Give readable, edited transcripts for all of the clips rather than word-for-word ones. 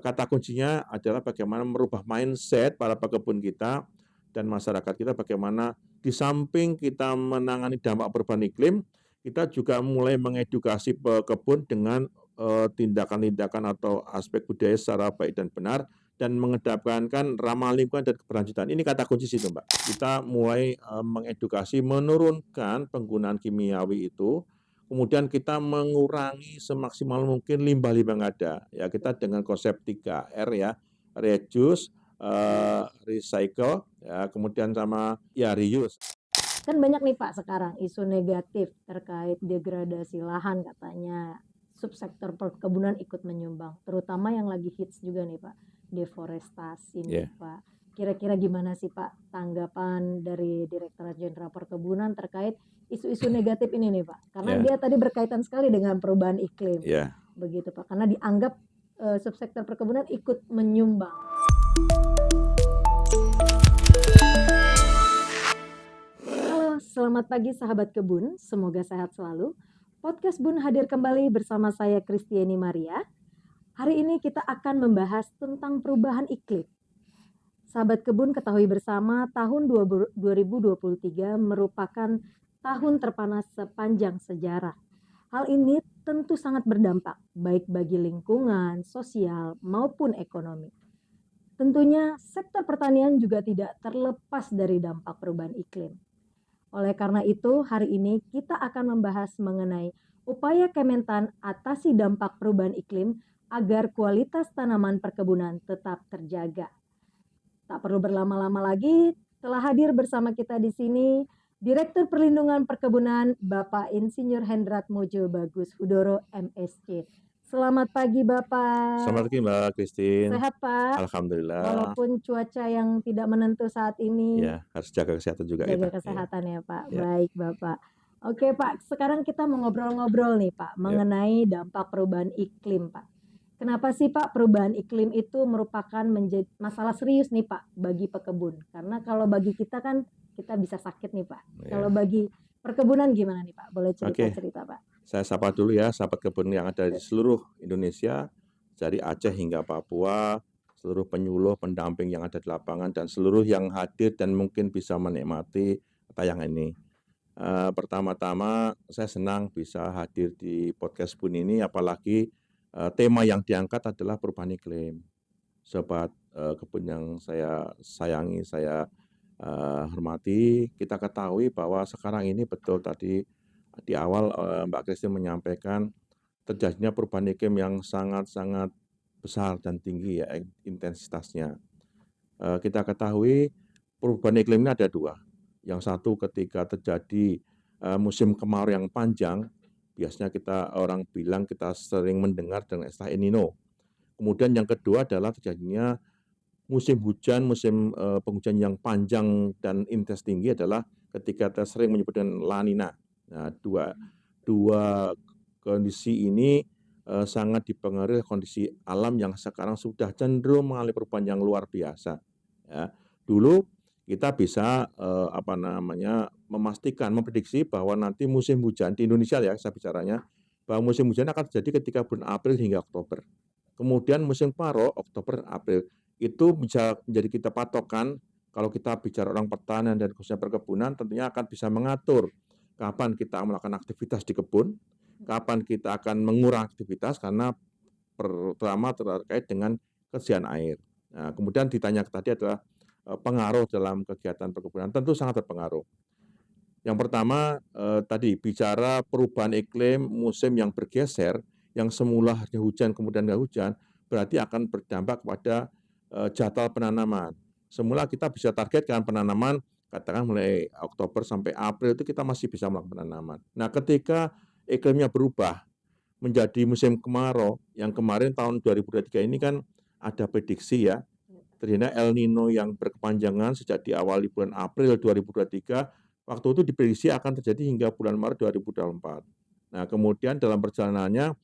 kata kuncinya adalah bagaimana merubah mindset para pekebun kita dan masyarakat kita, bagaimana di samping kita menangani dampak perubahan iklim, kita juga mulai mengedukasi pekebun dengan tindakan-tindakan atau aspek budaya secara baik dan benar, dan mengedepankan ramah lingkungan dan keberlanjutan. Ini kata kunci situ, Mbak. Kita mulai mengedukasi, menurunkan penggunaan kimiawi itu, kemudian kita mengurangi semaksimal mungkin limbah-limbah yang ada. Ya, kita dengan konsep 3R ya, reduce, recycle, ya, kemudian sama ya reuse. Kan banyak nih Pak sekarang isu negatif terkait degradasi lahan katanya subsektor perkebunan ikut menyumbang, terutama yang lagi hits juga nih Pak, deforestasi nih Pak. Kira-kira gimana sih Pak tanggapan dari Direktorat Jenderal Perkebunan terkait isu-isu negatif ini nih Pak? Karena dia tadi berkaitan sekali dengan perubahan iklim. Begitu Pak, karena dianggap subsektor perkebunan ikut menyumbang. Selamat pagi sahabat kebun, semoga sehat selalu. Podcast Bun hadir kembali bersama saya Kristiani Maria. Hari ini kita akan membahas tentang perubahan iklim. Sahabat kebun ketahui bersama tahun 2023 merupakan tahun terpanas sepanjang sejarah. Hal ini tentu sangat berdampak baik bagi lingkungan, sosial maupun ekonomi. Tentunya sektor pertanian juga tidak terlepas dari dampak perubahan iklim. Oleh karena itu, hari ini kita akan membahas mengenai upaya Kementan atasi dampak perubahan iklim agar kualitas tanaman perkebunan tetap terjaga. Tak perlu berlama-lama lagi, telah hadir bersama kita di sini Direktur Perlindungan Perkebunan Bapak Insinyur Hendrat Mojo Bagus Hudoro MSc. Selamat pagi Bapak. Selamat pagi Mbak Christine. Sehat Pak? Alhamdulillah. Walaupun cuaca yang tidak menentu saat ini. Ya, harus jaga kesehatan juga Jaga kita. kesehatan ya Pak. Ya. Baik Bapak. Oke Pak, sekarang kita mau ngobrol-ngobrol nih Pak mengenai dampak perubahan iklim Pak. Kenapa sih Pak perubahan iklim itu merupakan menjadi masalah serius nih Pak bagi pekebun? Karena kalau bagi kita kan kita bisa sakit nih Pak. Kalau bagi perkebunan gimana nih Pak? Boleh cerita-cerita Pak? Saya sapa dulu ya sahabat kebun yang ada di seluruh Indonesia, dari Aceh hingga Papua, seluruh penyuluh, pendamping yang ada di lapangan, dan seluruh yang hadir dan mungkin bisa menikmati tayangan ini. Pertama-tama saya senang bisa hadir di podcast Bun ini, apalagi tema yang diangkat adalah perubahan iklim. Sobat kebun yang saya sayangi, saya hormati, kita ketahui bahwa sekarang ini betul tadi di awal Mbak Christine menyampaikan terjadinya perubahan iklim yang sangat-sangat besar dan tinggi ya intensitasnya. Kita ketahui perubahan iklim ini ada dua. Yang satu ketika terjadi musim kemarau yang panjang, biasanya orang bilang kita sering mendengar dengan istilah El Nino. Kemudian yang kedua adalah terjadinya musim hujan, musim penghujan yang panjang dan intens tinggi adalah ketika kita sering menyebut dengan La Nina. Nah, dua kondisi ini sangat dipengaruhi kondisi alam yang sekarang sudah cenderung mengalami perubahan yang luar biasa. Ya. Dulu kita bisa memastikan, memprediksi bahwa nanti musim hujan di Indonesia ya saya bicaranya, bahwa musim hujan akan terjadi ketika bulan April hingga Oktober. Kemudian musim kemarau Oktober, April. Itu bisa menjadi kita patokan kalau kita bicara orang pertanian dan khususnya perkebunan, tentunya akan bisa mengatur kapan kita melakukan aktivitas di kebun, kapan kita akan mengurangi aktivitas karena pertama terkait dengan kesediaan air. Nah, kemudian ditanya tadi adalah pengaruh dalam kegiatan perkebunan, tentu sangat berpengaruh. Yang pertama tadi bicara perubahan iklim, musim yang bergeser, yang semula harusnya hujan kemudian nggak hujan, berarti akan berdampak kepada jadwal penanaman. Semula kita bisa targetkan penanaman katakan mulai Oktober sampai April itu kita masih bisa melakukan penanaman. Nah, ketika iklimnya berubah menjadi musim kemarau, yang kemarin tahun 2023 ini kan ada prediksi ya, terjadi El Nino yang berkepanjangan sejak di awal di bulan April 2023, waktu itu diprediksi akan terjadi hingga bulan Maret 2024. Nah, kemudian dalam perjalanannya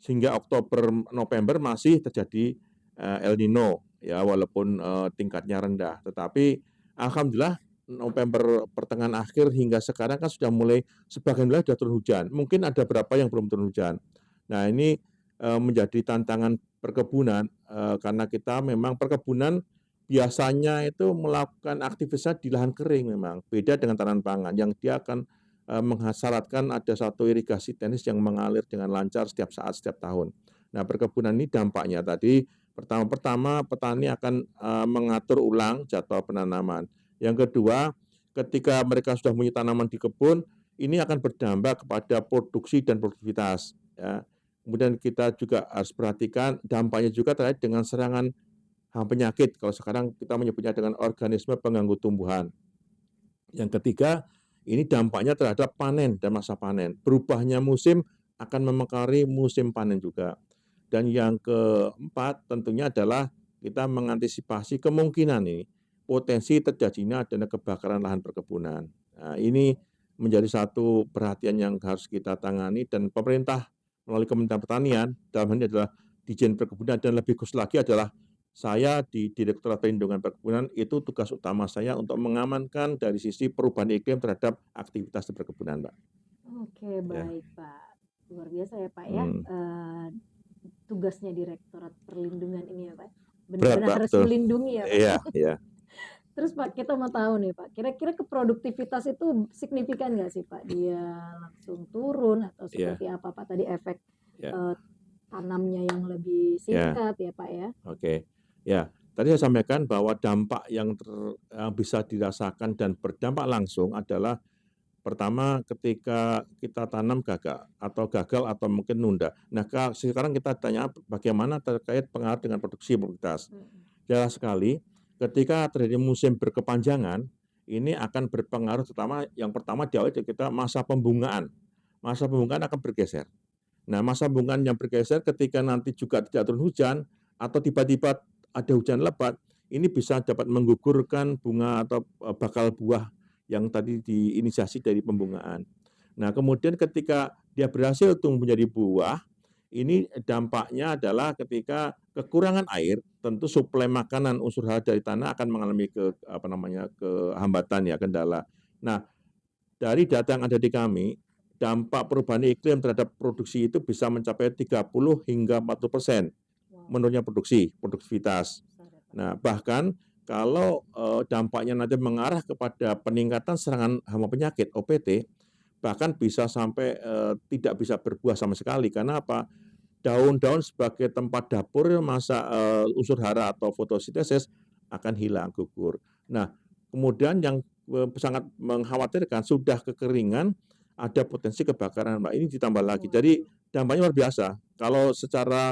sehingga Oktober November masih terjadi El Nino ya walaupun tingkatnya rendah, tetapi alhamdulillah November pertengahan akhir hingga sekarang kan sudah mulai sebagian wilayah sudah turun hujan. Mungkin ada beberapa yang belum turun hujan. Nah, ini menjadi tantangan perkebunan, karena kita memang perkebunan biasanya itu melakukan aktivitasnya di lahan kering memang, beda dengan tanaman pangan yang dia akan, mensyaratkan ada satu irigasi teknis yang mengalir dengan lancar setiap saat, setiap tahun. Nah, perkebunan ini dampaknya tadi, pertama-pertama petani akan, mengatur ulang jadwal penanaman. Yang kedua, ketika mereka sudah punya tanaman di kebun, ini akan berdampak kepada produksi dan produktivitas, ya. Kemudian kita juga harus perhatikan dampaknya juga terkait dengan serangan penyakit, kalau sekarang kita menyebutnya dengan organisme pengganggu tumbuhan. Yang ketiga, ini dampaknya terhadap panen dan masa panen. Berubahnya musim akan mempengaruhi musim panen juga. Dan yang keempat tentunya adalah kita mengantisipasi kemungkinan ini potensi terjadinya adanya kebakaran lahan perkebunan. Nah, ini menjadi satu perhatian yang harus kita tangani dan pemerintah melalui Kementerian Pertanian, dalam hal ini adalah Ditjen Perkebunan dan lebih khusus lagi adalah saya di Direktorat Perlindungan Perkebunan itu tugas utama saya untuk mengamankan dari sisi perubahan iklim terhadap aktivitas di perkebunan, Mbak. Oke, Ya. baik Pak. Luar biasa ya Pak ya. Tugasnya Direktorat Perlindungan ini ya Pak. Berat, Benar-benar Pak, harus betul. melindungi ya Pak. Iya, iya. Terus Pak, kita mau tahu nih Pak, kira-kira keproduktivitas itu signifikan nggak sih Pak? Dia langsung turun atau Iya, seperti apa Pak? Tadi efek ya, tanamnya yang lebih ya. singkat ya Pak ya? Oke. Ya, tadi saya sampaikan bahwa dampak yang bisa dirasakan dan berdampak langsung adalah pertama ketika kita tanam gagal atau mungkin nunda. Nah, sekarang kita tanya bagaimana terkait pengaruh dengan produksi produktivitas. Jelas sekali ketika terjadi musim berkepanjangan, ini akan berpengaruh terutama yang pertama diawali dari kita masa pembungaan. Masa pembungaan akan bergeser. Nah, masa pembungaan yang bergeser ketika nanti juga tidak turun hujan atau tiba-tiba ada hujan lebat, ini bisa dapat menggugurkan bunga atau bakal buah yang tadi diinisiasi dari pembungaan. Nah, kemudian ketika dia berhasil tumbuh menjadi buah, ini dampaknya adalah ketika kekurangan air, tentu suplai makanan unsur hara dari tanah akan mengalami kehambatan ya, kendala. Nah, dari data yang ada di kami, dampak perubahan iklim terhadap produksi itu bisa mencapai 30 hingga 40% menurunnya produktivitas. Nah, bahkan kalau dampaknya nanti mengarah kepada peningkatan serangan hama penyakit (OPT), bahkan bisa sampai tidak bisa berbuah sama sekali. Karena apa? Daun-daun sebagai tempat dapur masa unsur hara atau fotosintesis akan hilang, gugur. Nah, kemudian yang sangat mengkhawatirkan sudah kekeringan, ada potensi kebakaran, Mbak. Ini ditambah lagi. Jadi dampaknya luar biasa. Kalau secara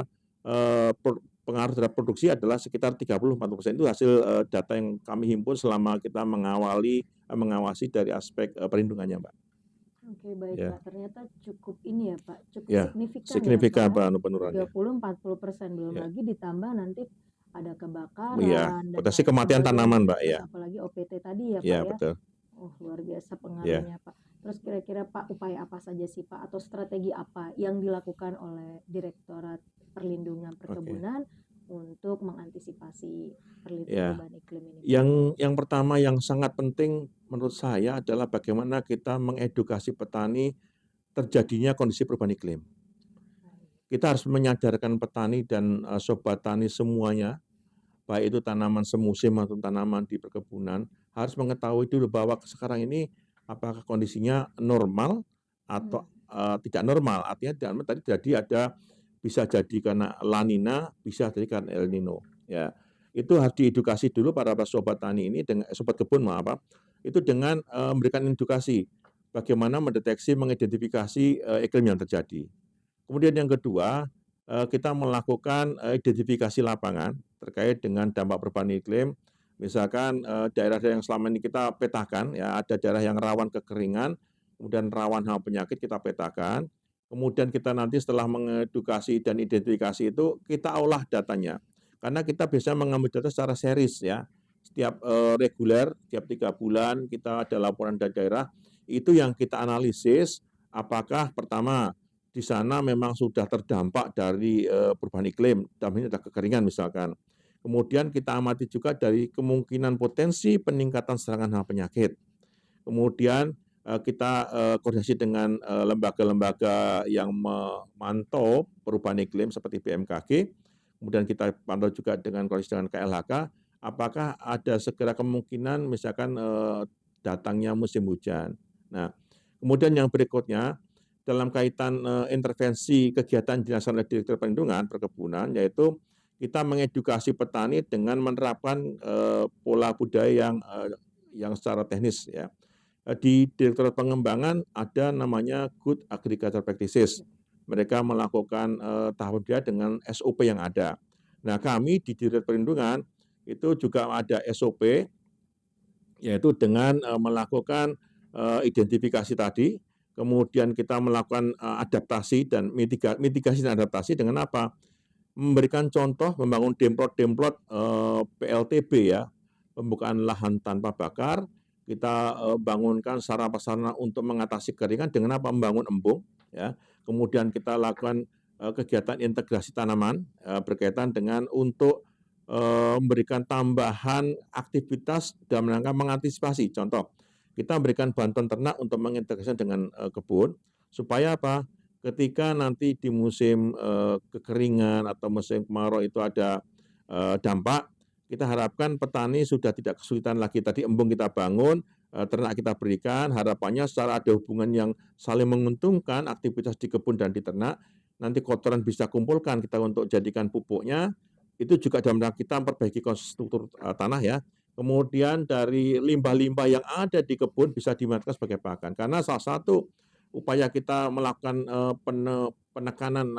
pengaruh terhadap produksi adalah sekitar 30-40%. Itu hasil data yang kami himpun selama kita mengawasi dari aspek perlindungannya, Mbak. Oke, baik Ya. Pak. Ternyata cukup ini ya Pak, cukup Ya, signifikan signifikan ya Pak. penurunan. 30-40%, belum Ya. lagi ditambah nanti ada kebakaran Iya, dan potensi lain kematian tanaman, sebagainya. Mbak, Terus ya. apalagi OPT tadi ya Pak Iya, ya. betul. Oh, luar biasa Ya. pengaruhnya Pak. Terus kira-kira Pak, upaya apa saja sih Pak atau strategi apa yang dilakukan oleh Direktorat Perlindungan Perkebunan untuk mengantisipasi Ya. perubahan iklim ini Pak? Yang pertama yang sangat penting menurut saya adalah bagaimana kita mengedukasi petani terjadinya kondisi perubahan iklim. Kita harus menyadarkan petani dan sobat tani semuanya, baik itu tanaman semusim atau tanaman di perkebunan, harus mengetahui dulu bahwa sekarang ini apakah kondisinya normal atau tidak normal. Artinya tadi jadi bisa jadi karena La Nina, bisa jadi karena El Nino. Ya, itu harus diedukasi dulu para sobat tani ini dengan sobat kebun itu dengan memberikan edukasi bagaimana mendeteksi, mengidentifikasi iklim yang terjadi. Kemudian yang kedua, kita melakukan identifikasi lapangan terkait dengan dampak perubahan iklim. Misalkan daerah-daerah yang selama ini kita petakan, ya ada daerah yang rawan kekeringan, kemudian rawan hama penyakit kita petakan. Kemudian kita nanti setelah mengedukasi dan identifikasi itu kita olah datanya. Karena kita bisa mengambil data secara series ya. Setiap reguler, setiap 3 bulan kita ada laporan dari daerah. Itu yang kita analisis apakah pertama di sana memang sudah terdampak dari perubahan iklim, dalam ini ada kekeringan misalkan. Kemudian kita amati juga dari kemungkinan potensi peningkatan serangan hama penyakit. Kemudian kita koordinasi dengan lembaga-lembaga yang memantau perubahan iklim seperti BMKG. kemudian kita pantau juga dengan koordinasi dengan KLHK, apakah ada segera kemungkinan misalkan datangnya musim hujan. Nah, kemudian yang berikutnya dalam kaitan intervensi kegiatan dilaksanakan oleh Direktur Perlindungan Perkebunan, yaitu kita mengedukasi petani dengan menerapkan pola budaya yang secara teknis ya. Di Direktorat Pengembangan ada namanya Good Agriculture Practices. Mereka melakukan tahap budaya dengan SOP yang ada. Nah, kami di Direktorat Perlindungan itu juga ada SOP, yaitu dengan melakukan identifikasi tadi, kemudian kita melakukan adaptasi dan mitigasi dan adaptasi dengan apa? Memberikan contoh membangun demplot-demplot PLTB ya, pembukaan lahan tanpa bakar, kita bangunkan sarana-prasarana untuk mengatasi keringan dengan apa? Membangun embung ya. Kemudian kita lakukan kegiatan integrasi tanaman berkaitan dengan untuk memberikan tambahan aktivitas dalam rangka mengantisipasi. Contoh, kita memberikan bantuan ternak untuk mengintegrasikan dengan kebun supaya apa? Ketika nanti di musim kekeringan atau musim kemarau itu ada dampak, kita harapkan petani sudah tidak kesulitan lagi. Tadi embung kita bangun, ternak kita berikan, harapannya secara ada hubungan yang saling menguntungkan aktivitas di kebun dan di ternak, nanti kotoran bisa kumpulkan kita untuk jadikan pupuknya, itu juga dalam rangka kita memperbaiki struktur tanah ya. Kemudian dari limbah-limbah yang ada di kebun bisa dimanfaatkan sebagai pakan. Karena salah satu upaya kita melakukan penekanan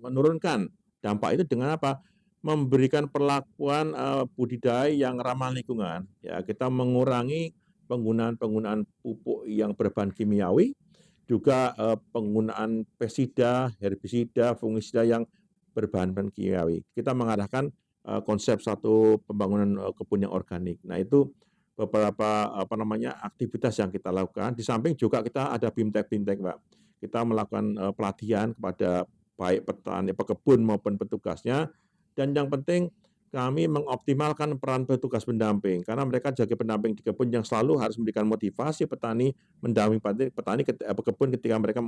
menurunkan dampak itu dengan apa? Memberikan perlakuan budidaya yang ramah lingkungan. Ya, kita mengurangi penggunaan pupuk yang berbahan kimiawi, juga penggunaan pestisida, herbisida, fungisida yang berbahan kimiawi. Kita mengarahkan konsep satu pembangunan kebun yang organik. Nah, itu beberapa aktivitas yang kita lakukan. Di samping juga kita ada bimtek, Mbak. Kita melakukan pelatihan kepada baik petani, pekebun maupun petugasnya. Dan yang penting kami mengoptimalkan peran petugas pendamping karena mereka sebagai pendamping di kebun yang selalu harus memberikan motivasi petani mendampingi petani pekebun ketika mereka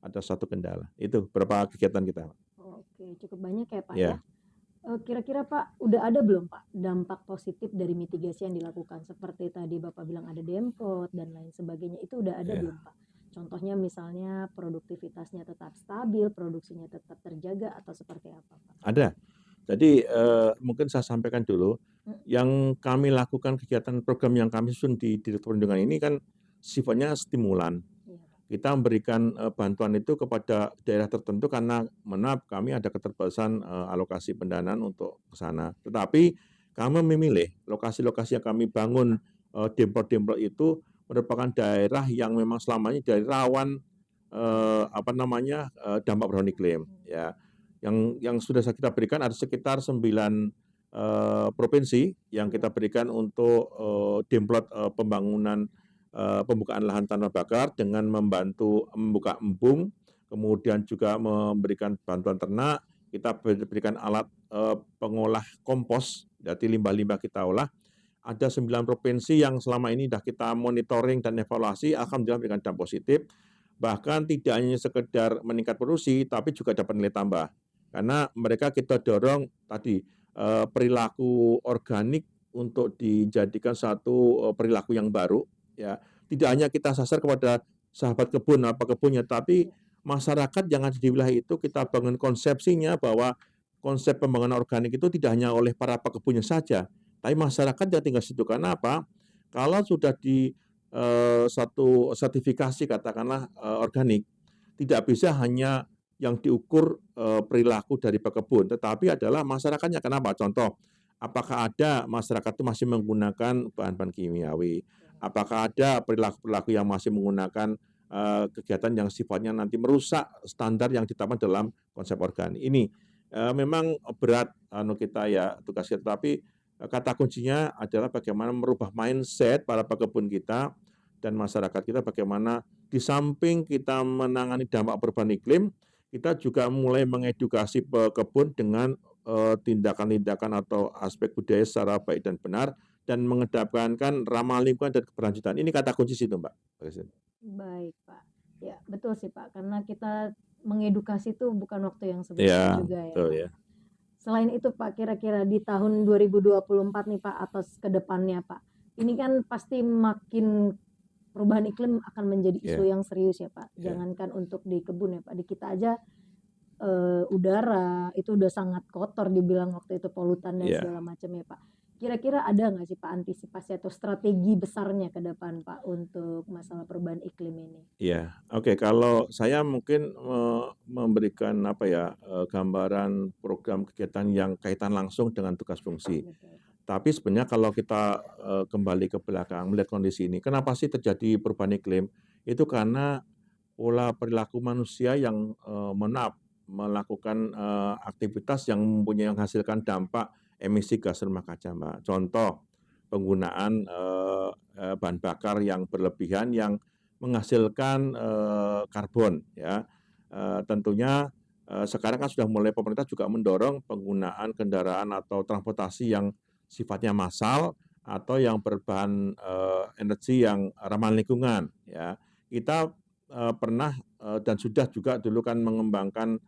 ada satu kendala. Itu beberapa kegiatan kita. Oke, cukup banyak ya Pak Ya. ya. Kira-kira Pak, udah ada belum Pak dampak positif dari mitigasi yang dilakukan? Seperti tadi Bapak bilang ada demplot dan lain sebagainya, itu udah ada Ya. belum Pak? Contohnya misalnya produktivitasnya tetap stabil, produksinya tetap terjaga atau seperti apa Pak? Ada. Jadi mungkin saya sampaikan dulu, yang kami lakukan kegiatan program yang kami susun di Direktur Perlindungan ini kan sifatnya stimulan. Iya, Pak. Kita memberikan bantuan itu kepada daerah tertentu karena maaf kami ada keterbatasan alokasi pendanaan untuk ke sana. Tetapi kami memilih lokasi-lokasi yang kami bangun demplot-demplot itu merupakan daerah yang memang selama ini dari rawan dampak perubahan iklim ya. Yang sudah kita berikan ada sekitar 9 provinsi yang kita berikan untuk demplot pembangunan pembukaan lahan tanpa bakar dengan membantu membuka embung, kemudian juga memberikan bantuan ternak, kita berikan alat pengolah kompos, jadi limbah-limbah kita olah. Ada 9 provinsi yang selama ini sudah kita monitoring dan evaluasi, alhamdulillah memberikan dampak positif. Bahkan tidak hanya sekedar meningkat produksi, tapi juga dapat nilai tambah. Karena mereka kita dorong tadi perilaku organik untuk dijadikan satu perilaku yang baru. Ya, tidak hanya kita sasar kepada sahabat kebun apa kebunnya, tapi masyarakat yang ada di wilayah itu kita bangun konsepsinya bahwa konsep pembangunan organik itu tidak hanya oleh para pekebunnya saja, tapi masyarakat yang tinggal di situ. Karena apa? Kalau sudah di satu sertifikasi katakanlah organik, tidak bisa hanya yang diukur perilaku dari pekebun, tetapi adalah masyarakatnya. Kenapa? Contoh, apakah ada masyarakat itu masih menggunakan bahan-bahan kimiawi? Apakah ada perilaku-perilaku yang masih menggunakan kegiatan yang sifatnya nanti merusak standar yang ditetapkan dalam konsep organik? Ini memang berat kita ya tugas kita, tapi kata kuncinya adalah bagaimana merubah mindset para pekebun kita dan masyarakat kita, bagaimana di samping kita menangani dampak perubahan iklim, kita juga mulai mengedukasi pekebun dengan tindakan-tindakan atau aspek budaya secara baik dan benar, dan mengedepankan ramah lingkungan dan keberlanjutan. Ini kata kunci situ, Mbak. Baik, Pak. Ya, betul sih, Pak. Karena kita mengedukasi itu bukan waktu yang sebentar Ya, juga ya, betul Pak. ya. Selain itu Pak, kira-kira di tahun 2024 nih Pak, atau ke depannya Pak, ini kan pasti makin perubahan iklim akan menjadi isu Ya, yang serius ya Pak. ya, Jangankan untuk di kebun ya Pak, di kita aja udara itu udah sangat kotor dibilang waktu itu, polutan dan ya. segala macam ya Pak. Kira-kira ada nggak sih Pak antisipasi atau strategi besarnya ke depan Pak untuk masalah perubahan iklim ini? Iya, oke. Kalau saya mungkin memberikan apa ya, gambaran program kegiatan yang kaitan langsung dengan tugas fungsi. Betul Pak. Tapi sebenarnya kalau kita, kembali ke belakang melihat kondisi ini, kenapa sih terjadi perubahan iklim? Itu karena pola perilaku manusia yang, melakukan, aktivitas yang menghasilkan dampak emisi gas rumah kaca, Mbak. Contoh, penggunaan, bahan bakar yang berlebihan yang menghasilkan, karbon ya. Tentunya, sekarang kan sudah mulai pemerintah juga mendorong penggunaan kendaraan atau transportasi yang sifatnya massal atau yang berbahan, energi yang ramah lingkungan ya. Kita, pernah, dan sudah juga dulu kan mengembangkan,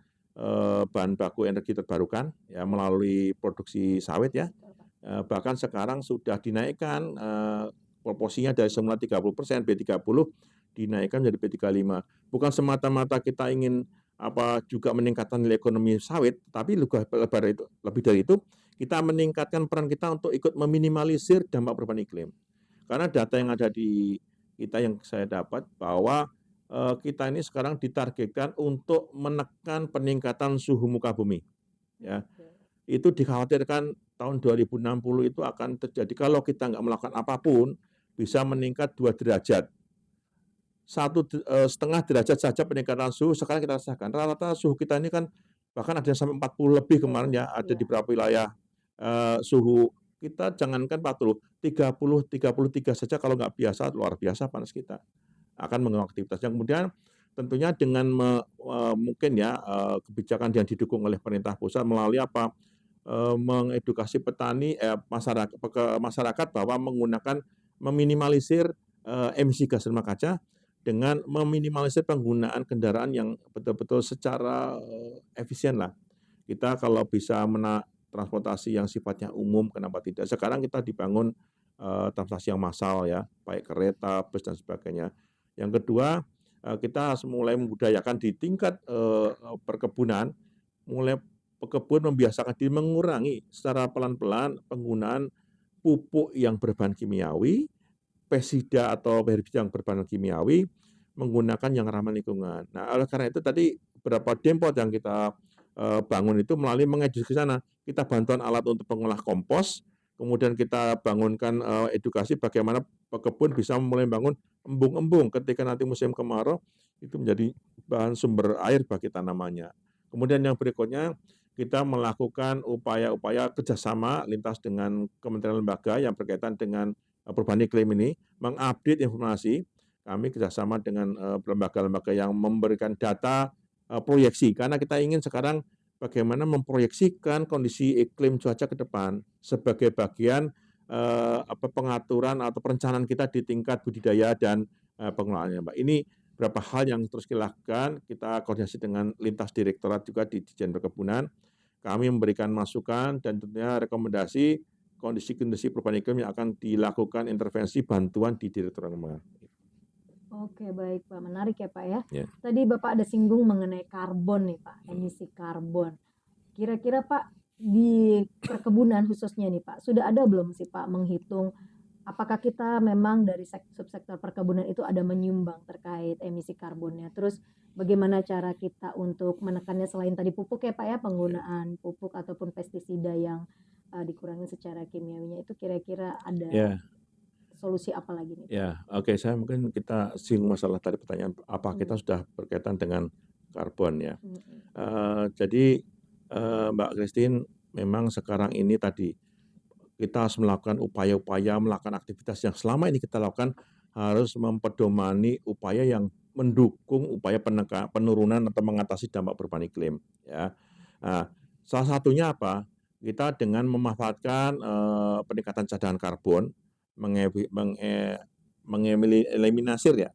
bahan baku energi terbarukan ya melalui produksi sawit ya. Betul Pak. Bahkan sekarang sudah dinaikkan, proporsinya dari semula 30% B30 dinaikkan menjadi B35. Bukan semata-mata kita ingin juga meningkatkan nilai ekonomi sawit, tapi lebih dari itu, kita meningkatkan peran kita untuk ikut meminimalisir dampak perubahan iklim. Karena data yang ada di kita yang saya dapat bahwa, kita ini sekarang ditargetkan untuk menekan peningkatan suhu muka bumi, ya. Oke. Itu dikhawatirkan tahun 2060 itu akan terjadi kalau kita nggak melakukan apapun, bisa meningkat 2 derajat. 1,5 derajat saja peningkatan suhu sekarang kita rasakan. Rata-rata suhu kita ini kan bahkan ada yang sampai 40 lebih kemarin Betul, ya, ada di iya. beberapa wilayah, suhu kita jangankan 40, 30, 33 saja kalau nggak biasa, luar biasa panas kita. Akan mengganggu aktivitas. Yang kemudian tentunya dengan mungkin ya, kebijakan yang didukung oleh pemerintah pusat melalui apa, mengedukasi petani, masyarakat bahwa meminimalisir, emisi gas rumah kaca dengan meminimalisir penggunaan kendaraan yang betul-betul secara, efisienlah. Kita kalau bisa transportasi yang sifatnya umum, kenapa tidak? Sekarang kita dibangun, transportasi yang massal ya, baik kereta, bus, dan sebagainya. Yang kedua, kita harus mulai membudayakan di tingkat, perkebunan, mulai pekebun membiasakan diri mengurangi secara pelan-pelan penggunaan pupuk yang berbahan kimiawi, pesida atau herbisida yang berbahan kimiawi, menggunakan yang ramah lingkungan. Nah, oleh karena itu tadi beberapa dempot yang kita, bangun itu melalui mengedukasi sana. Kita bantuan alat untuk pengolah kompos, kemudian kita bangunkan, edukasi bagaimana pekebun bisa mulai bangun embung-embung ketika nanti musim kemarau, itu menjadi bahan sumber air bagi tanamannya. Kemudian yang berikutnya, kita melakukan upaya-upaya kerjasama lintas dengan kementerian lembaga yang berkaitan dengan, perubahan iklim ini, mengupdate informasi. Kami kerjasama dengan, lembaga-lembaga yang memberikan data, proyeksi, karena kita ingin sekarang bagaimana memproyeksikan kondisi iklim cuaca ke depan sebagai bagian, pengaturan atau perencanaan kita di tingkat budidaya dan, pengelolaannya, Mbak. Ini beberapa hal yang terus kita lakukan, kita koordinasi dengan lintas direktorat juga di Ditjen Perkebunan. Kami memberikan masukan dan tentunya rekomendasi kondisi-kondisi perubahan iklim yang akan dilakukan intervensi bantuan di Direktorat Pengembangan. Oke, baik Pak, menarik ya Pak ya. Ya. Tadi Bapak ada singgung mengenai karbon nih Pak, emisi karbon. Kira-kira Pak, di perkebunan khususnya nih Pak, sudah ada belum sih Pak menghitung apakah kita memang dari subsektor perkebunan itu ada menyumbang terkait emisi karbonnya? Terus bagaimana cara kita untuk menekannya selain tadi pupuk ya Pak ya, penggunaan pupuk ataupun pestisida yang dikurangi secara kimiawinya itu kira-kira ada Ya. solusi apa lagi nih Pak? Ya, oke. Saya mungkin kita singgung masalah tadi pertanyaan, apa kita sudah berkaitan dengan karbon ya. Jadi, Mbak Christine, memang sekarang ini tadi, kita harus melakukan upaya-upaya, melakukan aktivitas yang selama ini kita lakukan, harus mempedomani upaya yang mendukung upaya penurunan atau mengatasi dampak perubahan iklim, ya. Nah, salah satunya apa? Kita dengan memanfaatkan, peningkatan cadangan karbon, mengurangi, menekan Mengeliminir ya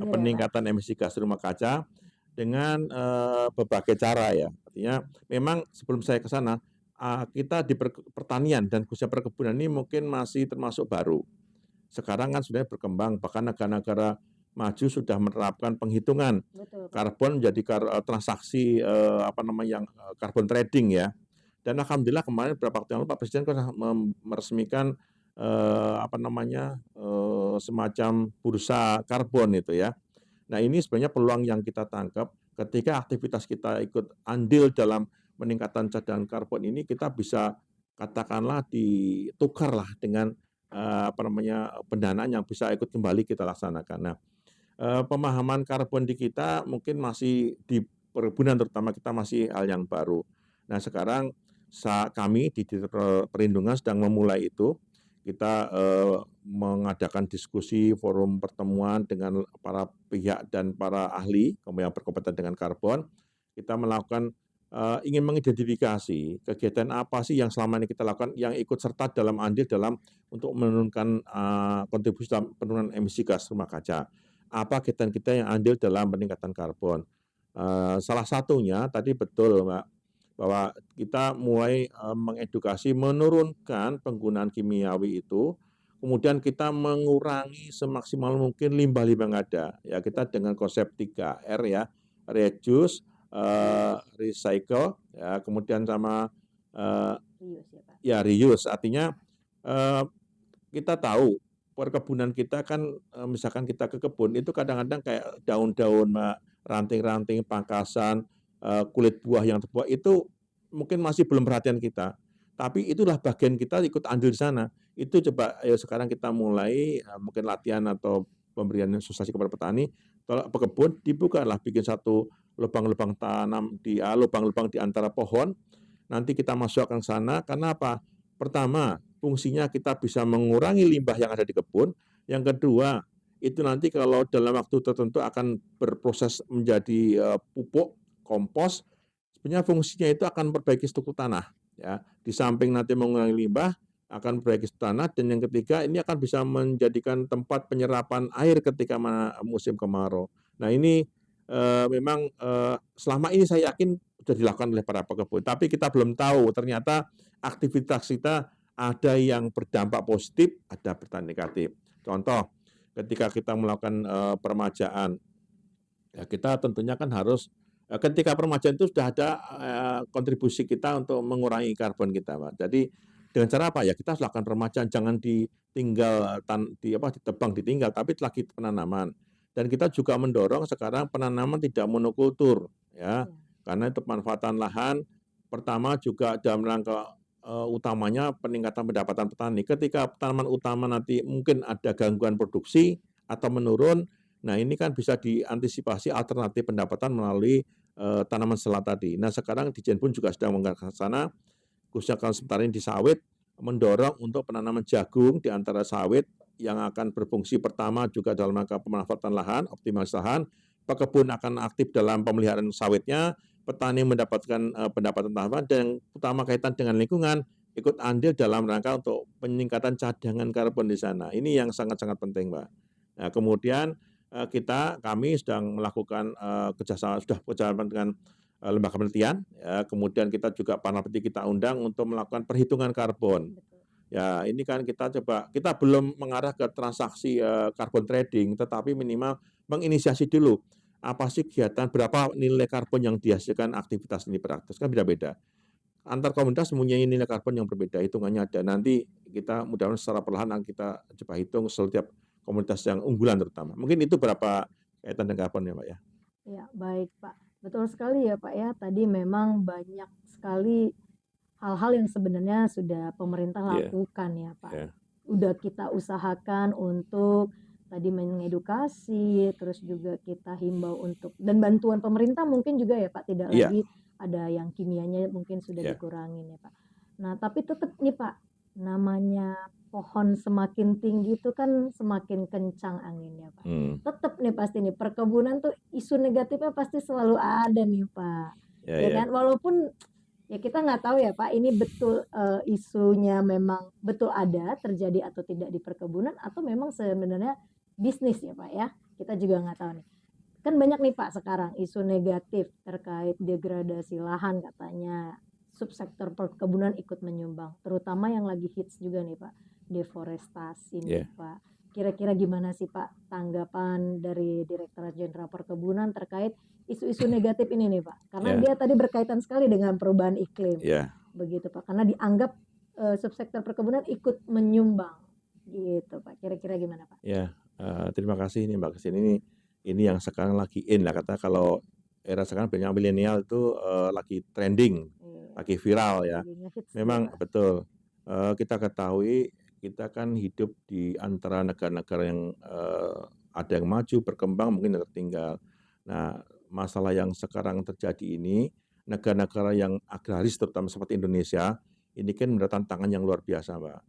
Pak? peningkatan emisi gas rumah kaca dengan berbagai cara ya. Artinya memang sebelum saya ke sana, kita di pertanian dan khususnya perkebunan ini mungkin masih termasuk baru. Sekarang kan sudah berkembang, bahkan negara-negara maju sudah menerapkan penghitungan Betul, Pak. karbon menjadi transaksi apa namanya yang carbon trading ya. Dan alhamdulillah kemarin beberapa waktu yang lalu Pak Presiden kan meresmikan apa namanya semacam bursa karbon itu ya. Nah ini sebenarnya peluang yang kita tangkap ketika aktivitas kita ikut andil dalam peningkatan cadangan karbon ini kita bisa katakanlah ditukarlah dengan apa namanya pendanaan yang bisa ikut kembali kita laksanakan. Nah, pemahaman karbon di kita mungkin masih di perkebunan terutama kita masih hal yang baru. Nah, sekarang kami di Perlindungan sedang memulai itu. Kita mengadakan diskusi, forum pertemuan dengan para pihak dan para ahli yang berkompeten dengan karbon. Kita melakukan ingin mengidentifikasi kegiatan apa sih yang selama ini kita lakukan yang ikut serta dalam andil dalam untuk menurunkan kontribusi dalam penurunan emisi gas rumah kaca. Apa kegiatan kita yang andil dalam peningkatan karbon. Salah satunya tadi betul Mbak, bahwa kita mulai mengedukasi menurunkan penggunaan kimiawi itu, kemudian kita mengurangi semaksimal mungkin limbah-limbah yang ada. Ya kita dengan konsep 3R ya, reduce, recycle, ya kemudian sama Reuse ya, Pak. ya reuse. Artinya kita tahu perkebunan kita kan misalkan kita ke kebun itu kadang-kadang kayak daun-daun, Mbak, ranting-ranting, pangkasan, kulit buah yang terbuang itu mungkin masih belum perhatian kita. Tapi itulah bagian kita ikut andil di sana. Itu coba ayo sekarang kita mulai mungkin latihan atau pemberian sosialisasi kepada petani, kalau pekebun dibukalah bikin satu lubang-lubang tanam lubang-lubang di antara pohon, nanti kita masukkan ke sana karena apa? Pertama, fungsinya kita bisa mengurangi limbah yang ada di kebun. Yang kedua, itu nanti kalau dalam waktu tertentu akan berproses menjadi pupuk, kompos. Sebenarnya fungsinya itu akan memperbaiki struktur tanah. Ya, di samping nanti mengurangi limbah, akan memperbaiki struktur tanah. Dan yang ketiga, ini akan bisa menjadikan tempat penyerapan air ketika musim kemarau. Nah ini memang selama ini saya yakin sudah dilakukan oleh para pekebun. Tapi kita belum tahu ternyata aktivitas kita ada yang berdampak positif, ada berdampak negatif. Contoh, ketika kita melakukan peremajaan, ya kita tentunya kan harus ketika peremajaan itu sudah ada kontribusi kita untuk mengurangi karbon kita, Pak. Jadi dengan cara apa ya kita harus lakukan peremajaan, jangan ditinggal ditebang ditinggal, tapi lagi penanaman. Dan kita juga mendorong sekarang penanaman tidak monokultur, ya, Ya. karena itu pemanfaatan lahan pertama juga dalam rangka utamanya peningkatan pendapatan petani. Ketika tanaman utama nanti mungkin ada gangguan produksi atau menurun, nah ini kan bisa diantisipasi alternatif pendapatan melalui tanaman selat tadi. Nah sekarang Dijen pun juga sedang menggerakkan sana, khususnya kalau sementara ini di sawit, mendorong untuk penanaman jagung di antara sawit yang akan berfungsi pertama juga dalam rangka pemanfaatan lahan, optimalisasi lahan, pekebun akan aktif dalam pemeliharaan sawitnya, petani mendapatkan pendapatan tambahan dan yang utama kaitan dengan lingkungan ikut andil dalam rangka untuk peningkatan cadangan karbon di sana. Ini yang sangat-sangat penting, Mbak. Nah, kemudian kami sedang melakukan kerjasama sudah kerjasama dengan lembaga penelitian, ya, kemudian kita juga panel peneliti kita undang untuk melakukan perhitungan karbon. Betul. Ya, ini kan kita belum mengarah ke transaksi carbon trading, tetapi minimal menginisiasi dulu apa sih kegiatan, berapa nilai karbon yang dihasilkan aktivitas ini beraktivitas kan beda-beda. Antar komunitas mempunyai nilai karbon yang berbeda, hitungannya ada. Nanti kita mudah-mudahan secara perlahan kita coba hitung setiap komunitas yang unggulan terutama. Mungkin itu berapa kaitan dengan karbon ya, Pak ya. Ya, baik Pak. Betul sekali ya Pak ya. Tadi memang banyak sekali hal-hal yang sebenarnya sudah pemerintah Iya, lakukan ya Pak. iya, Udah kita usahakan untuk tadi mengedukasi, terus juga kita himbau untuk dan bantuan pemerintah mungkin juga ya Pak, tidak iya, lagi ada yang kimianya mungkin sudah iya, dikurangin ya Pak. Nah, tapi tetap nih Pak, namanya pohon semakin tinggi itu kan semakin kencang anginnya Pak. Tetap nih pasti nih perkebunan tuh isu negatifnya pasti selalu ada nih Pak. iya, Ya iya. kan? Walaupun ya kita nggak tahu ya Pak, ini betul isunya memang betul ada terjadi atau tidak di perkebunan atau memang sebenarnya bisnis ya Pak ya. Kita juga nggak tahu nih. Kan banyak nih Pak sekarang isu negatif terkait degradasi lahan katanya subsektor perkebunan ikut menyumbang, terutama yang lagi hits juga nih Pak, deforestasi nih Ya, Pak. Kira-kira gimana sih Pak tanggapan dari Direktorat Jenderal Perkebunan terkait isu-isu negatif ini nih Pak? Karena ya, dia tadi berkaitan sekali dengan perubahan iklim, ya, begitu Pak. Karena dianggap subsektor perkebunan ikut menyumbang, gitu Pak. Kira-kira gimana Pak? ya. Terima kasih ini Mbak Kesini. Ini yang sekarang lagi in lah kata kalau era sekarang banyak milenial itu lagi trending, Iya, lagi viral ya. lagi ngehits dia Memang Pak. betul. Kita ketahui kita kan hidup di antara negara-negara yang ada yang maju, berkembang, mungkin yang tertinggal. Nah, masalah yang sekarang terjadi ini, negara-negara yang agraris terutama seperti Indonesia, ini kan mendapat tantangan yang luar biasa, Mbak.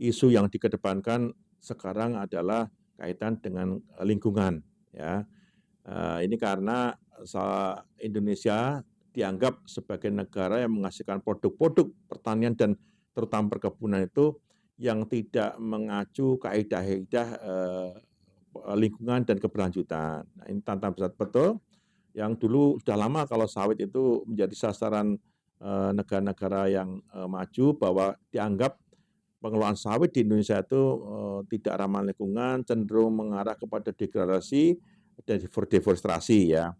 Isu yang dikedepankan sekarang adalah kaitan dengan lingkungan, ya. Ini karena Indonesia dianggap sebagai negara yang menghasilkan produk-produk pertanian dan terutama perkebunan itu yang tidak mengacu kaidah-kaidah lingkungan dan keberlanjutan. Nah, ini tantangan besar betul yang dulu sudah lama kalau sawit itu menjadi sasaran negara-negara yang maju bahwa dianggap pengelolaan sawit di Indonesia itu tidak ramah lingkungan, cenderung mengarah kepada degradasi dan deforestasi ya.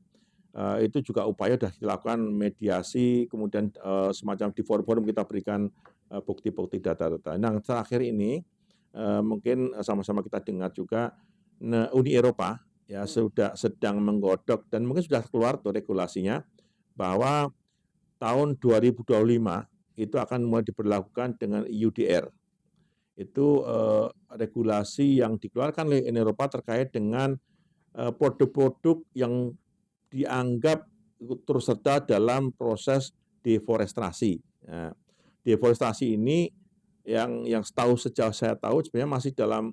Itu juga upaya sudah dilakukan mediasi, kemudian semacam di forum-forum kita berikan bukti-bukti data-data. Nah, terakhir ini mungkin sama-sama kita dengar juga Uni Eropa ya sudah sedang menggodok dan mungkin sudah keluar tuh regulasinya bahwa tahun 2025 itu akan mulai diberlakukan dengan EUDR. Itu regulasi yang dikeluarkan oleh Uni Eropa terkait dengan produk-produk yang dianggap turut serta dalam proses deforestasi. Nah, deforestasi ini yang sejauh saya tahu sebenarnya masih dalam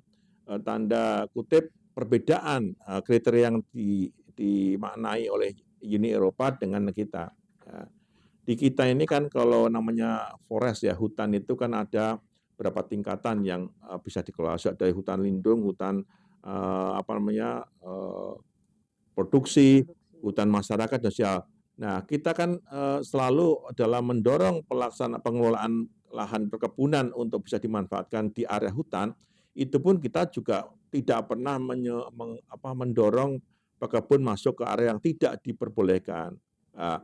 tanda kutip perbedaan kriteria yang dimaknai oleh Uni Eropa dengan kita. Ya. Di kita ini kan kalau namanya forest ya hutan itu kan ada beberapa tingkatan yang bisa dikelola dari hutan lindung, hutan apa namanya produksi, Produksi. hutan masyarakat dan sosial. Nah, kita kan selalu dalam mendorong pelaksanaan pengelolaan lahan perkebunan untuk bisa dimanfaatkan di area hutan, itu pun kita juga tidak pernah mendorong pekebun masuk ke area yang tidak diperbolehkan. Nah,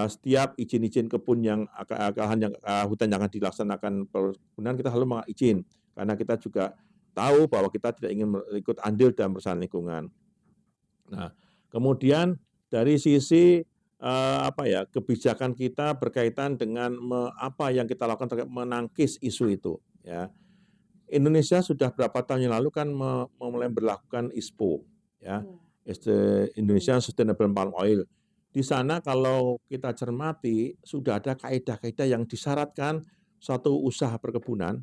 setiap izin-izin kebun yang hutan yang akan dilaksanakan perkebunan kita selalu mengizin karena kita juga tahu bahwa kita tidak ingin ikut andil dalam perusahaan lingkungan. Nah, kemudian dari sisi kebijakan kita berkaitan dengan apa yang kita lakukan terkait menangkis isu itu. Ya, Indonesia sudah berapa tahun yang lalu kan mulai berlakukan ISPO, ya, Indonesia Sustainable Palm Oil. Di sana kalau kita cermati sudah ada kaidah-kaidah yang disyaratkan suatu usaha perkebunan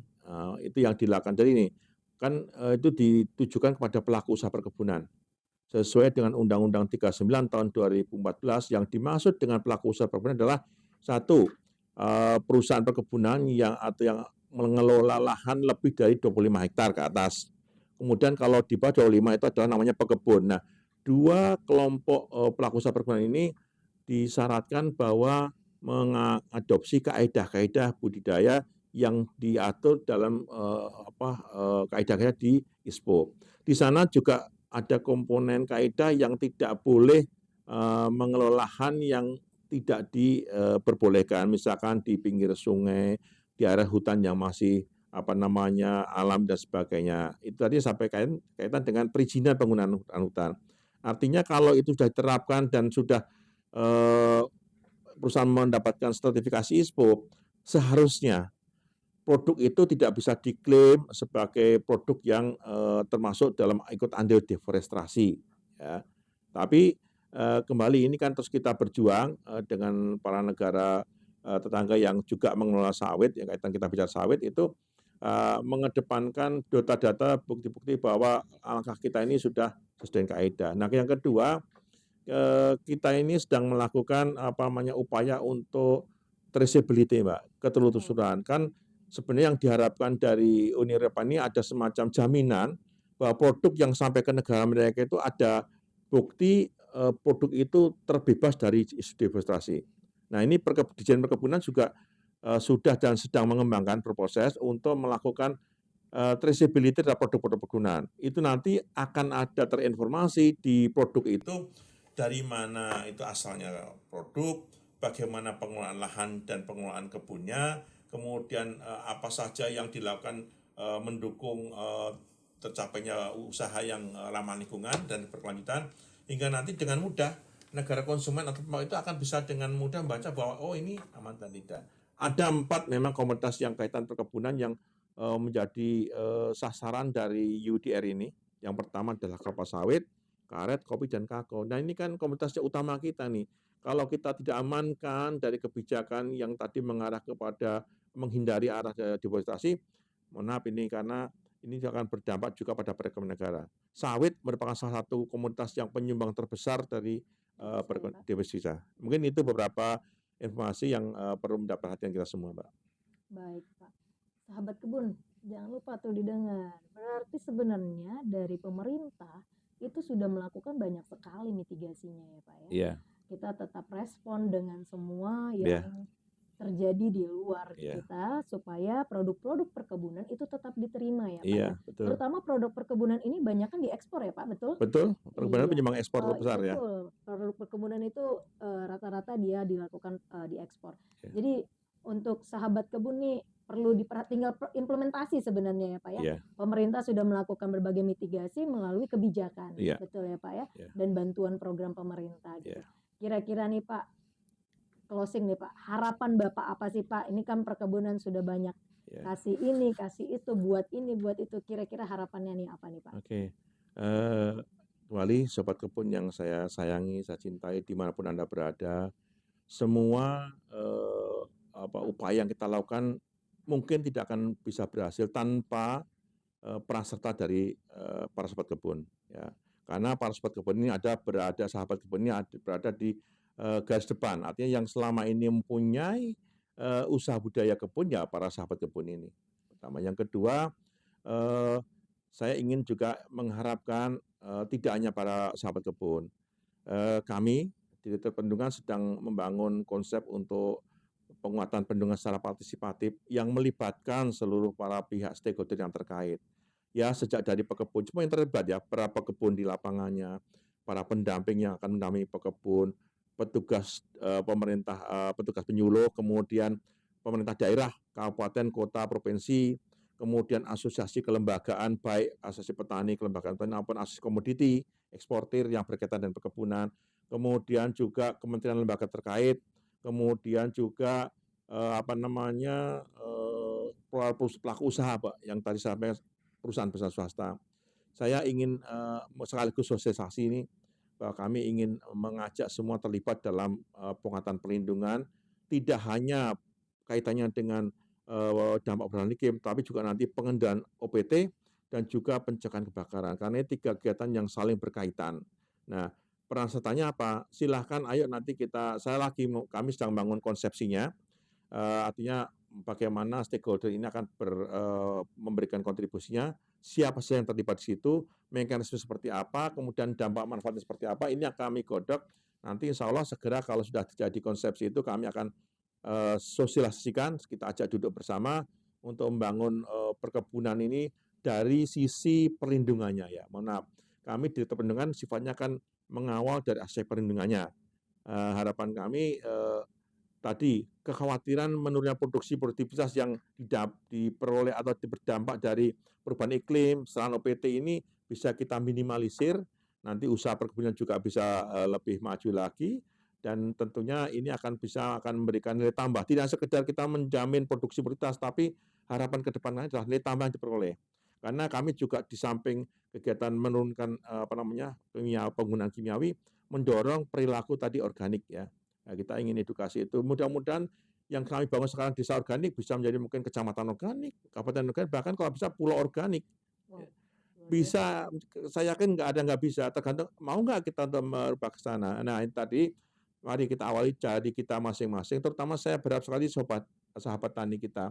itu yang dilakukan. Jadi ini kan itu ditujukan kepada pelaku usaha perkebunan sesuai dengan Undang-Undang 39 tahun 2014 yang dimaksud dengan pelaku usaha perkebunan adalah satu perusahaan perkebunan yang mengelola lahan lebih dari 25 hektar ke atas. Kemudian kalau di bawah 25 itu adalah namanya pekebun. Nah, dua kelompok pelaku usaha perkebunan ini disyaratkan bahwa mengadopsi kaidah-kaidah budidaya yang diatur dalam kaidah-kaidah di ISPO. Di sana juga ada komponen kaidah yang tidak boleh mengelola lahan yang tidak diperbolehkan, misalkan di pinggir sungai, di area hutan yang masih alam dan sebagainya. Itu tadi sampai kaitan dengan perizinan penggunaan hutan. Artinya kalau itu sudah diterapkan dan sudah perusahaan mendapatkan sertifikasi ISPO, seharusnya produk itu tidak bisa diklaim sebagai produk yang termasuk dalam ikut andil deforestasi. Ya. Tapi kembali ini kan terus kita berjuang dengan para negara tetangga yang juga mengelola sawit, yang kaitan kita bicara sawit itu mengedepankan data-data bukti-bukti bahwa langkah kita ini sudah sesuai dengan kaidah. Nah, yang kedua kita ini sedang melakukan upaya untuk traceability, Mbak, ketelusuran. Kan sebenarnya yang diharapkan dari Uni Eropa ini ada semacam jaminan bahwa produk yang sampai ke negara mereka itu ada bukti produk itu terbebas dari isu deforestasi. Nah, ini Dirjen Perkebunan juga sudah dan sedang mengembangkan berproses untuk melakukan traceability terhadap produk-produk perkebunan. Itu nanti akan ada terinformasi di produk itu dari mana itu asalnya produk, bagaimana pengelolaan lahan dan pengelolaan kebunnya, kemudian apa saja yang dilakukan mendukung tercapainya usaha yang ramah lingkungan dan berkelanjutan, hingga nanti dengan mudah negara konsumen atau pemangku itu akan bisa dengan mudah membaca bahwa oh ini aman dan tidak. Ada 4 memang komoditas yang kaitan perkebunan yang menjadi sasaran dari UDR ini. Yang pertama adalah kelapa sawit, karet, kopi, dan kakao. Nah, ini kan komoditas utama kita nih. Kalau kita tidak amankan dari kebijakan yang tadi mengarah kepada menghindari arah deforestasi, mohon maaf ini karena ini akan berdampak juga pada perekonomian negara. Sawit merupakan salah satu komoditas yang penyumbang terbesar dari deforestasi. Mungkin itu beberapa informasi yang perlu mendapat perhatian kita semua, Mbak. Baik, Pak. Sahabat kebun, jangan lupa tuh didengar. Berarti sebenarnya dari pemerintah itu sudah melakukan banyak sekali mitigasinya ya, Pak ya. Iya. Kita tetap respon dengan semua Iya. yang terjadi di luar Iya. kita supaya produk-produk perkebunan itu tetap diterima ya, Pak Iya, ya. betul. Terutama produk perkebunan ini banyak kan diekspor ya, Pak, betul? Betul, perkebunan Iya. penyumbang ekspor terbesar ya. Betul. Produk perkebunan itu rata-rata dia dilakukan diekspor. Iya. Jadi untuk sahabat kebun nih perlu tinggal implementasi sebenarnya ya, Pak ya. Iya. Pemerintah sudah melakukan berbagai mitigasi melalui kebijakan, Iya. betul ya, Pak ya, Iya. dan bantuan program pemerintah gitu. Iya. Kira-kira nih Pak, closing nih Pak, harapan Bapak apa sih Pak? Ini kan perkebunan sudah banyak Iya. kasih ini, kasih itu, buat ini, buat itu. Kira-kira harapannya nih apa nih Pak? Oke. Kembali sobat kebun yang saya sayangi, saya cintai dimanapun Anda berada, semua upaya yang kita lakukan mungkin tidak akan bisa berhasil tanpa peran serta dari para sobat kebun ya. Karena para sobat kebun ini sahabat kebun ini berada di garis depan. Artinya yang selama ini mempunyai usaha budaya kebun ya para sahabat kebun ini. Pertama, yang kedua saya ingin juga mengharapkan tidak hanya para sahabat kebun. Kami di Direktorat Bendungan sedang membangun konsep untuk penguatan bendungan secara partisipatif yang melibatkan seluruh para pihak stakeholder yang terkait. Ya, sejak dari pekebun, semua yang terlibat ya, para pekebun di lapangannya, para pendamping yang akan mendampingi pekebun, petugas pemerintah, petugas penyuluh, kemudian pemerintah daerah, kabupaten, kota, provinsi, kemudian asosiasi kelembagaan, baik asosiasi petani, kelembagaan petani, maupun asosiasi komoditi, eksportir yang berkaitan dengan perkebunan, kemudian juga kementerian lembaga terkait, kemudian juga pelaku usaha, Pak, yang tadi saya sampaikan perusahaan besar swasta. Saya ingin sekaligus sosialisasi ini bahwa kami ingin mengajak semua terlibat dalam penguatan perlindungan, tidak hanya kaitannya dengan dampak perubahan iklim, tapi juga nanti pengendalian OPT dan juga pencegahan kebakaran. Karena ini 3 kegiatan yang saling berkaitan. Nah, peran sertanya apa? Silahkan ayo nanti kami sedang bangun konsepsinya, artinya bagaimana stakeholder ini akan memberikan kontribusinya, siapa saja yang terlibat di situ, mekanisme seperti apa, kemudian dampak manfaatnya seperti apa, ini yang kami godok. Nanti insya Allah segera kalau sudah terjadi konsepsi itu kami akan sosialisasikan, kita ajak duduk bersama untuk membangun perkebunan ini dari sisi perlindungannya ya. Mohon maaf, kami di Direktorat Bendungan sifatnya kan mengawal dari aspek perlindungannya. Harapan kami tadi kekhawatiran menurunnya produktivitas yang diperoleh atau berdampak dari perubahan iklim, serangan OPT ini bisa kita minimalisir. Nanti usaha perkebunan juga bisa lebih maju lagi, dan tentunya ini akan memberikan nilai tambah. Tidak sekedar kita menjamin produktivitas, tapi harapan ke depannya adalah nilai tambah yang diperoleh. Karena kami juga di samping kegiatan menurunkan penggunaan kimiawi, mendorong perilaku tadi organik ya. Nah, kita ingin edukasi itu. Mudah-mudahan yang kami bangun sekarang desa organik bisa menjadi mungkin kecamatan organik, kabupaten organik, bahkan kalau bisa pulau organik. Wow. Bisa, saya yakin nggak bisa, tergantung mau nggak kita untuk merubah ke sana. Nah, ini tadi mari kita awali dari kita masing-masing, terutama saya berharap sekali sahabat tani kita.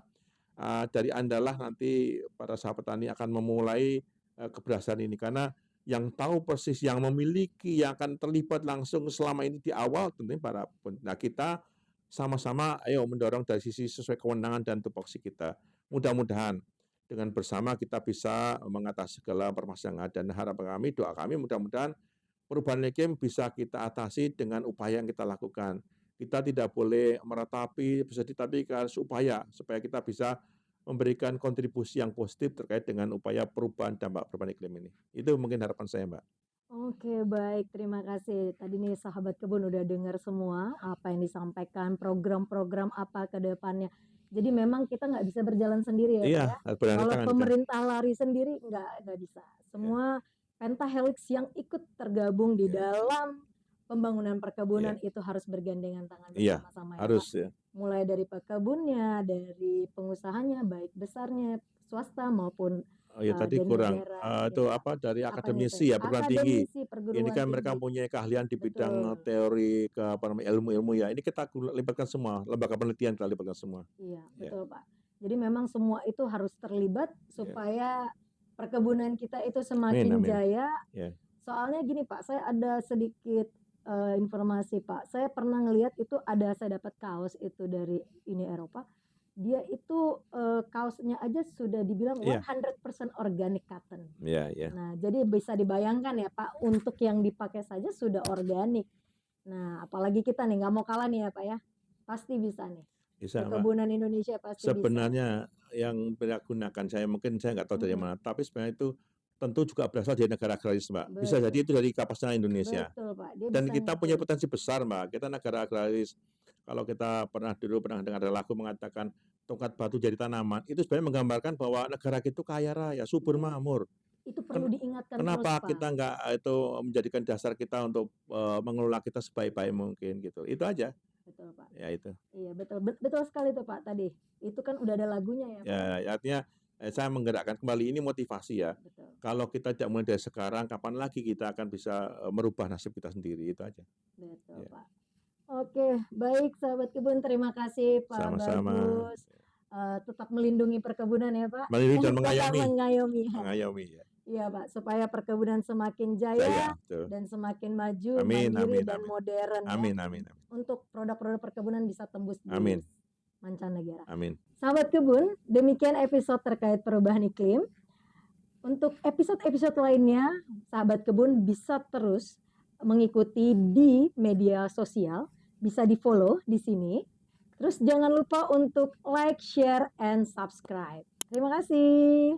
Dari Anda lah nanti para sahabat tani akan memulai keberhasilan ini, karena yang tahu persis, yang memiliki, yang akan terlibat langsung selama ini di awal tentunya para nah kita sama-sama ayo mendorong dari sisi sesuai kewenangan dan tupoksi kita. Mudah-mudahan dengan bersama kita bisa mengatasi segala permasalahan yang ada. Dan harapan kami, doa kami mudah-mudahan perubahan iklim bisa kita atasi dengan upaya yang kita lakukan. Kita tidak boleh meratapi, bisa ditapkan supaya kita bisa memberikan kontribusi yang positif terkait dengan upaya perubahan dampak perubahan iklim ini. Itu mungkin harapan saya, Mbak. Oke, baik. Terima kasih. Tadi nih sahabat kebun udah dengar semua apa yang disampaikan, program-program apa ke depannya. Jadi memang kita nggak bisa berjalan sendiri ya, Pak Iya, ya. harus bergandengan Kalau tangan kita. pemerintah lari sendiri nggak bisa. Ya, Semua pentahelix yang ikut tergabung di ya, dalam pembangunan ya, perkebunan itu harus bergandengan tangan iya, bersama-sama ya, Pak. harus ya. Mulai dari pekebunnya, dari pengusahanya, baik besarnya, swasta maupun Oh ya tadi dari kurang negara. itu Ya, apa dari apa nih, Pak? akademisi ya perguruan tinggi. Akademisi Ini perguruan kan mereka tinggi. punya keahlian di bidang Betul. teori ke apa namanya ilmu-ilmu ya. Ini kita libatkan semua, lembaga penelitian kita libatkan semua. Iya, Ya, betul Pak. Jadi memang semua itu harus terlibat ya. supaya perkebunan kita itu Amin, semakin amin. jaya. Ya, Soalnya gini Pak, saya ada sedikit informasi Pak. Saya pernah ngelihat itu saya dapat kaos itu dari Uni Eropa. Dia itu kaosnya aja sudah dibilang iya, 100% organic cotton. ya, ya. Nah, jadi bisa dibayangkan ya Pak, untuk yang dipakai saja sudah organik. Nah, apalagi kita nih nggak mau kalah nih ya Pak ya. Pasti bisa nih. Bisa, Mbak. Perkebunan Indonesia pasti bisa. Sebenarnya yang saya gunakan mungkin saya nggak tahu dari mana, tapi sebenarnya itu tentu juga berasal dari negara agraris, Mbak. Bisa jadi Betul. itu dari kapasnya Indonesia. Betul Pak, dia Dan bisa kita punya ngikutin. potensi besar, Mbak. Kita negara agraris. Kalau kita pernah dengar ada lagu mengatakan tongkat batu jadi tanaman, itu sebenarnya menggambarkan bahwa negara kita itu kaya raya, subur makmur. Itu perlu diingatkan terus Kenapa Pak. kita nggak itu menjadikan dasar kita untuk mengelola kita sebaik-baik mungkin gitu. Itu aja. Betul Pak. Ya itu. Iya betul, betul sekali tuh Pak tadi. Itu kan udah ada lagunya ya Pak. Ya, artinya saya menggerakkan kembali ini motivasi ya. Betul. Kalau kita tidak mulai dari sekarang, kapan lagi kita akan bisa merubah nasib kita sendiri, itu aja. Betul Ya. Pak. Oke, baik sahabat kebun, terima kasih Pak Sama-sama. Bagus. Tetap melindungi perkebunan ya Pak. Melindungi dan Tetap mengayomi. mengayomi. Ya. Iya Pak, supaya perkebunan semakin Jaya, jaya betul. dan semakin maju, Amin, mandiri amin, dan amin. modern ya. Amin, amin, amin. Untuk produk-produk perkebunan bisa tembus di Amin. mancanegara. Amin. Sahabat kebun, demikian episode terkait perubahan iklim. Untuk episode-episode lainnya, sahabat kebun bisa terus mengikuti di media sosial, bisa di-follow di sini. Terus jangan lupa untuk like, share, and subscribe. Terima kasih.